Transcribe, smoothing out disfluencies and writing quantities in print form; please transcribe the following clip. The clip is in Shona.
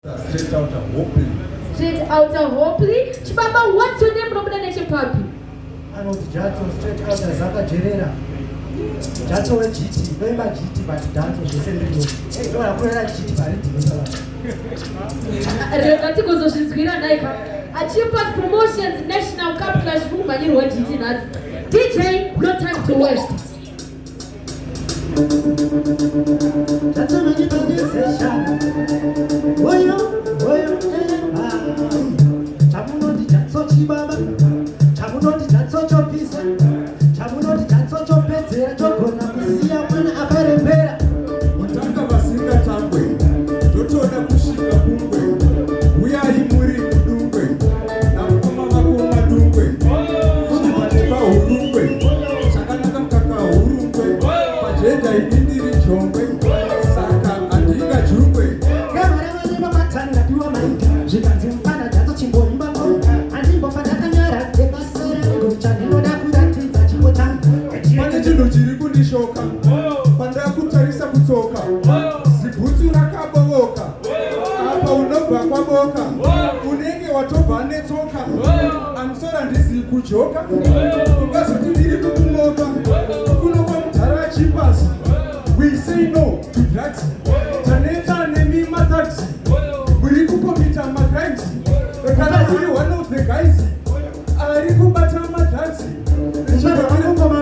Straight out of Hopely. Straight out of Hopely. Chibaba, what's your name, Robin and Papi? I know the Jato, straight out of Zaka Jerera. Jato and GT, very much GT, but Dancehall is the same thing. Hey, don't have to GT, but it's Chipaz Promotions, National Cup Clash Zimbabwe. DJ, no time to waste. Jato no need to session. Oyo, Chamuno di Jato Chibaba. Chamuno di Jato Chopisa. Chamuno di Jato Chopete. Chokona kusia mwana akarembera. Mutanga basinga tambwe. Totona kushika kungwe. Uya imuri kudungwe. Na mkoma makoma dungwe. Kuchibatiba urungwe. Chakanaka mkaka urungwe. Pajenda inindiri chongwe. Saka andinga jungwe. Gamara wazima matanga tuwa maika. Jikanzi mpana Jato chimbo mbako. Andimbo fataka nyara. Tekasera kuchani da kudatiza chimbo changu. Pane chinhu chiri kundishoka. Pandakutarisa kutsoka. Zibhutsu rakabovoka. Apa unobva kwaboka. Unenge watobva netsoka. Amusora ndisi kujoka. Ungazoti ndiri kukumoka. Kunokwa mutara Chipaz. We say no to drugs. Taneta nemi mataxi. Muri kukomita macrimes. Kana uri one of the guys. Ari kubata madrugs. Chibaba